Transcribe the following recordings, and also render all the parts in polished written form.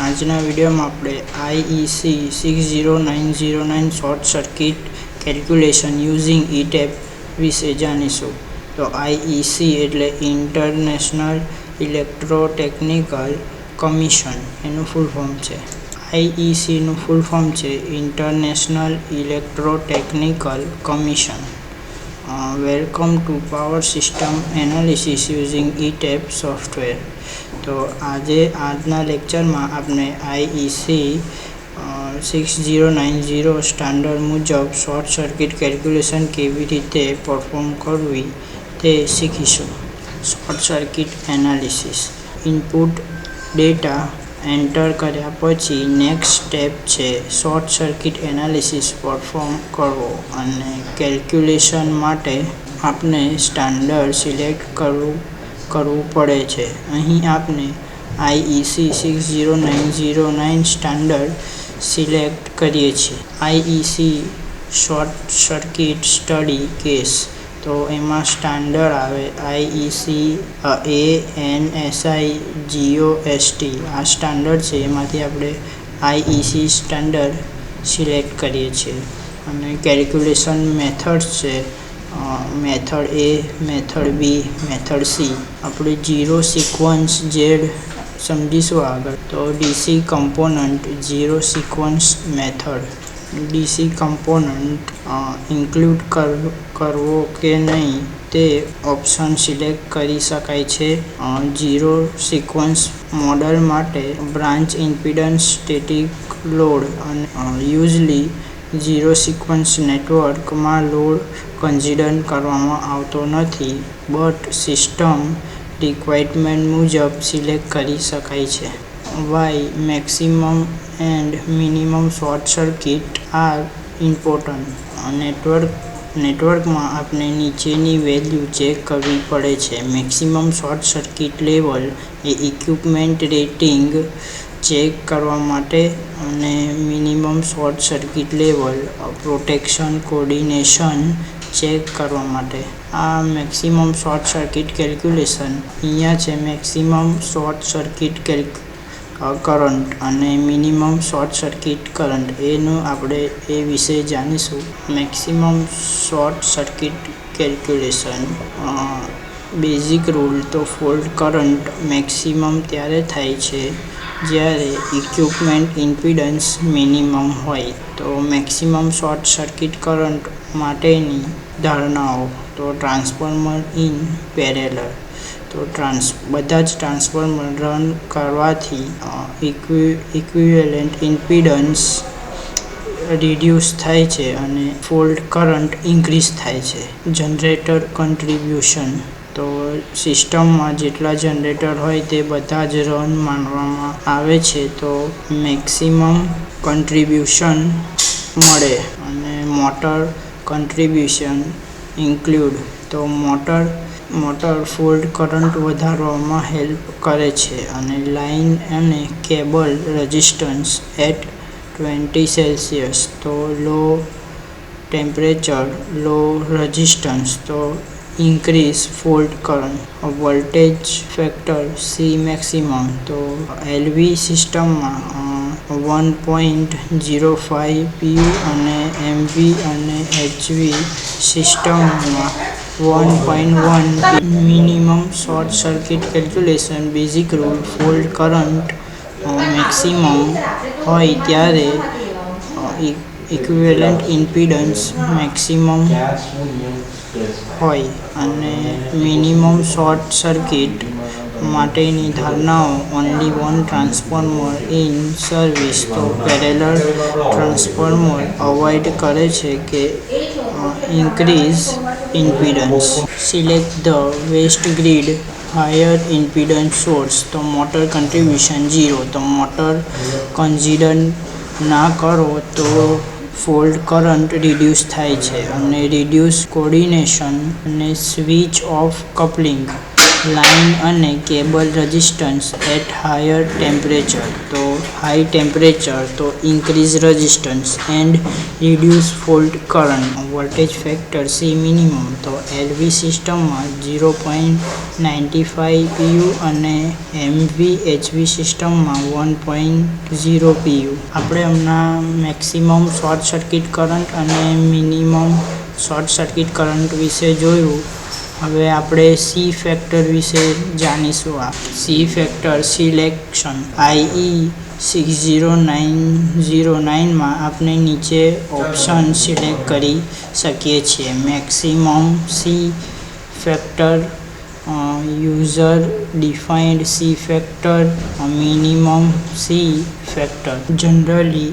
આજના વિડીયોમાં આપણે IEC 60909 short circuit calculation using ETAP વિશે જાણીશું. તો IEC એટલે ઇન્ટરનેશનલ ઇલેક્ટ્રોટેકનિકલ કમિશન, એનું ફૂલ ફોર્મ છે. IECનું ફૂલ ફોર્મ છે international electrotechnical commission. Welcome to power system analysis using ETAP software. તો આજના લેક્ચરમાં આપણે IEC 6090 સ્ટાન્ડર્ડ મુજબ શોર્ટ સર્કિટ કેલ્ક્યુલેશન કેવી રીતે પરફોર્મ કરવી તે શીખીશું. Short circuit analysis. Input data enter કર્યા પછી નેક્સ્ટ સ્ટેપ છે શોર્ટ સર્કિટ એનાલિસિસ પરફોર્મ કરવો, અને કેલ્ક્યુલેશન માટે આપણે સ્ટાન્ડર્ડ સિલેક્ટ કરવું પડે છે. અહીં આપણે IEC 60909 સ્ટાન્ડર્ડ સિલેક્ટ કરીએ છીએ. IEC short circuit study case, તો એમાં સ્ટાન્ડર્ડ આવે IEC ANSI GOST. આ સ્ટાન્ડર્ડ છે, એમાંથી આપણે IEC સ્ટાન્ડર્ડ સિલેક્ટ કરીએ છીએ. અને કેલ્ક્યુલેશન મેથડ્સ છે method A, method B, method C. આપણે ઝીરો સિક્વન્સ Z સમજીશું આગળ. તો DC component zero sequence method. DC component include કરવો કે નહીં તે ઓપ્શન સિલેક્ટ કરી શકાય છે. ઝીરો સિક્વન્સ મોડલ માટે બ્રાન્ચ ઇમ્પિડન્સ, સ્ટેટિક લોડ અને યુઝલી ઝીરો સિક્વન્સ નેટવર્કમાં લોડ કન્સિડર કરવામાં આવતો નથી, બટ સિસ્ટમ રિક્વાયરમેન્ટ મુજબ સિલેક્ટ કરી શકાય છે. Why maximum and minimum short circuit are important. નેટવર્કમાં આપણે નીચેની વેલ્યુ ચેક કરવી પડે છે. મેક્સિમમ શોર્ટ સર્કિટ લેવલ એ ઇક્વિપમેન્ટ રેટિંગ ચેક કરવા માટે, અને minimum short circuit level protection coordination check કરવા માટે. આ મેક્સિમમ શોર્ટ સર્કિટ કેલ્ક્યુલેશન અહીંયા છે. મેક્સિમમ શોર્ટ સર્કિટ કરંટ અને મિનિમમ શોર્ટ સર્કિટ કરંટ, એનું આપણે એ વિશે જાણીશું. Maximum short circuit calculation basic rule. તો ફોલ્ટ કરંટ મેક્સિમમ ત્યારે થાય છે જ્યારે ઇક્વિપમેન્ટ ઇમ્પિડન્સ મિનિમમ હોય. તો મેક્સિમમ શોર્ટ સર્કિટ કરંટ માટેની ધારણાઓ. તો ટ્રાન્સફોર્મર ઇન પેરેલલ. તો બધા જ ટ્રાન્સફોર્મર રન કરવાથી ઇક્વિવેલન્ટ ઇમ્પિડન્સ રિડ્યુસ થાય છે અને ફોલ્ટ કરંટ ઇન્ક્રીઝ થાય છે. Generator contribution. તો સિસ્ટમમાં જેટલા જનરેટર હોય તે બધા જ રન માનવામાં આવે છે, તો મેક્સિમમ કન્ટ્રીબ્યુશન મળે. અને મોટર કન્ટ્રીબ્યુશન ઇન્ક્લુડ. તો મોટર ફોલ્ટ કરંટ વધારવામાં હેલ્પ કરે છે. અને લાઇન અને કેબલ રેઝિસ્ટન્સ એટ 20 સેલ્સિયસ. તો લો ટેમ્પરેચર, લો રેઝિસ્ટન્સ, તો increase fault current. Voltage factor C maximum. તો LV સિસ્ટમમાં 1.05 PU અને MV અને HV સિસ્ટમમાં 1.1. Minimum short circuit calculation basic rule. Fault current maximum હોય ત્યારે ઇક્વિવેલન્ટ ઇમ્પિડન્સ મેક્સિમમ હોય. અને મિનિમમ શોર્ટ સર્કિટ માટેની ધારણાઓ. Only one transformer in service. તો પેરેલલ ટ્રાન્સફોર્મર અવોઇડ કરે છે કે increase impedance. Select the west grid higher impedance source. તો મોટર કન્ટ્રીબ્યુશન 0. તો મોટર કન્સિડર ના કરો તો ફોલ્ટ કરંટ રિડ્યુસ થાય છે. અને રિડ્યુસ કોર્ડિનેશન અને સ્વિચ ઓફ કપલિંગ. લાઇન અને cable resistance at higher temperature. તો હાઈ ટેમ્પરેચર તો increase resistance and reduce fault current. Voltage factor C minimum તો એલવી સિસ્ટમમાં 0.95 PU અને એમવીએચવી સિસ્ટમમાં 1.0 PU. આપણે હમણાં મેક્સિમમ શોર્ટ સર્કિટ કરંટ અને મિનિમમ શોર્ટ સર્કિટ કરંટ વિશે જોયું. હવે આપણે સી ફેક્ટર વિશે જાણીશું. સી ફેક્ટર સિલેક્શન IE60909 આપણે નીચે ઓપ્શન સિલેક્ટ કરી શકીએ છીએ. Maximum C factor, user defined C factor, minimum C factor. Generally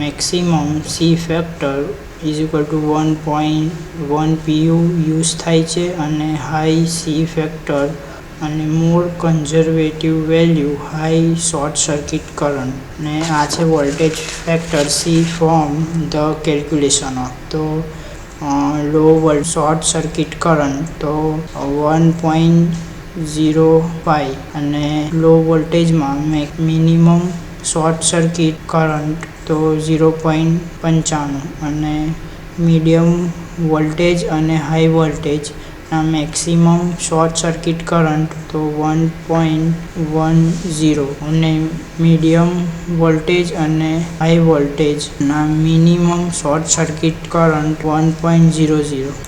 maximum C factor is equal to 1.1 PU use થાય છે અને હાઈ સી ફેક્ટર અને more conservative value high short circuit current. ને આ છે voltage factor C from the calculation of. તો low short circuit current તો 1.05 અને લો વોલ્ટેજમાં મિનિમમ શોર્ટ સર્કિટ કરંટ તો 0.95 અને મીડિયમ વોલ્ટેજ અને હાઈ વોલ્ટેજના મેક્સિમમ શોર્ટ સર્કિટ કરંટ તો 1.10 અને મીડિયમ વોલ્ટેજ અને હાઈ વોલ્ટેજના મિનિમમ શોર્ટ સર્કિટ કરંટ 1.00.